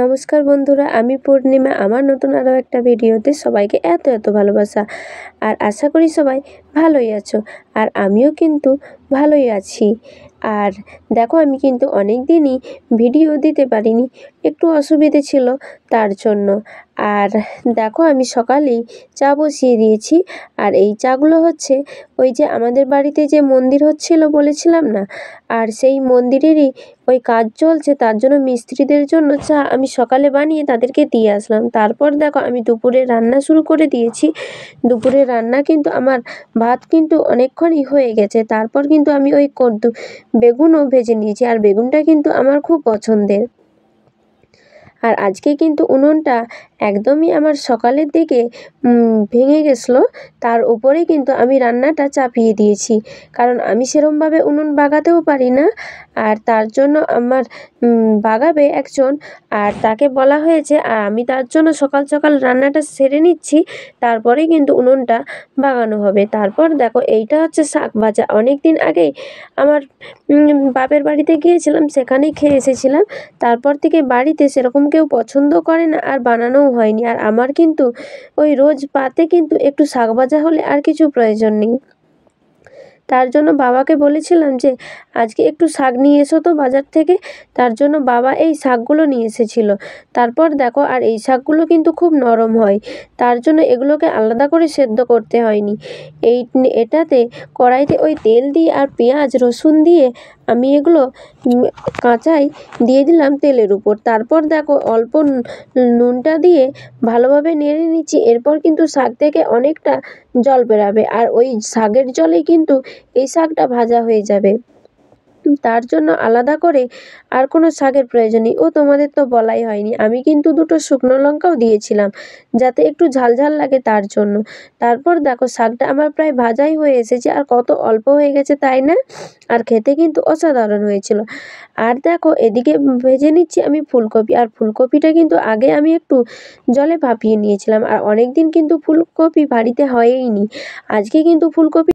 নমস্কার বন্ধুরা, আমি পূর্ণিমা। আমার নতুন আরও একটা ভিডিওতে সবাইকে এত ভালোবাসা। আর আশা করি সবাই ভালোই আছো, আর আমিও কিন্তু ভালোই আছি। আর দেখো, আমি কিন্তু অনেক দিনই ভিডিও দিতে পারিনি, একটু অসুবিধে ছিল তার জন্য। আর দেখো, আমি সকালেই চা বসিয়ে দিয়েছি। আর এই চাগুলো হচ্ছে ওই যে আমাদের বাড়িতে যে মন্দির হচ্ছিল বলেছিলাম না, আর সেই মন্দিরেরই ওই কাজ চলছে, তার জন্য মিস্ত্রিদের জন্য চা আমি সকালে বানিয়ে তাদেরকে দিয়ে আসলাম। তারপর দেখো, আমি দুপুরে রান্না শুরু করে দিয়েছি। দুপুরে রান্না কিন্তু আমার ভাত কিন্তু অনেকক্ষণই হয়ে গেছে। তারপর কিন্তু আমি ওই বেগুনও ভেজে নিয়েছি, আর বেগুনটা কিন্তু আমার খুব পছন্দের। আর আজকে কিন্তু উনুনটা একদমই আমার সকালের দিকে ভেঙে গেছিলো, তার উপরে কিন্তু আমি রান্নাটা চাপিয়ে দিয়েছি, কারণ আমি সেরমভাবে উনুন বাগাতেও পারি না। আর তার জন্য আমার বাগাবে একজন, আর তাকে বলা হয়েছে। আর আমি তার জন্য সকাল সকাল রান্নাটা সেরে নিচ্ছি, তারপরেই কিন্তু উনুনটা বাগানো হবে। তারপর দেখো, এইটা হচ্ছে শাক ভাজা। অনেক দিন আগেই আমার বাপের বাড়িতে গিয়েছিলাম, সেখানেই খেয়ে এসেছিলাম। তারপর থেকে বাড়িতে সেরকম কেউ পছন্দ করে না, আর বানানোও হয়নি। আর আমার কিন্তু ওই রোজ পাতে কিন্তু একটু শাক ভাজা হলে আর কিছু প্রয়োজন নেই। তার জন্য বাবাকে বলেছিলাম যে আজকে একটু শাক নিয়ে এসো তো বাজার থেকে। তার জন্য বাবা এই শাকগুলো নিয়ে এসেছিলো। তারপর দেখো, আর এই শাকগুলো কিন্তু খুব নরম হয়, তার জন্য এগুলোকে আলাদা করে সেদ্ধ করতে হয়নি। এটাতে কড়াইতে ওই তেল দিয়ে আর পেঁয়াজ রসুন দিয়ে আমি এগুলো কাঁচাই দিয়ে দিলাম তেলের উপর। তারপর দেখো, অল্প নুনটা দিয়ে ভালোভাবে নেড়ে নিচ্ছি। এরপর কিন্তু শাক থেকে অনেকটা জল বেরাবে, আর ওই শাকের জলেই কিন্তু এই শাকটা ভাজা হয়ে যাবে। তার জন্য আলাদা করে আর কোনো শাকের প্রয়োজন নেই। তোমাদের তো বলাই হয়নি, আমি কিন্তু দুটো শুকনো লঙ্কাও দিয়েছিলাম, যাতে একটু ঝাল ঝাল লাগে তার জন্য। তারপর দেখো, শাকটা আমার প্রায় ভাজাই হয়ে এসেছে, আর কত অল্প হয়ে গেছে তাই না? আর খেতে কিন্তু অসাধারণ হয়েছিল। আর দেখো, এদিকে ভেজে নিচ্ছি আমি ফুলকপি। আর ফুলকপিটা কিন্তু আগে আমি একটু জলে ভাপিয়ে নিয়েছিলাম, আর অনেক দিন কিন্তু ফুলকপি বাড়িতে হয়ই নি। আজকে কিন্তু ফুলকপি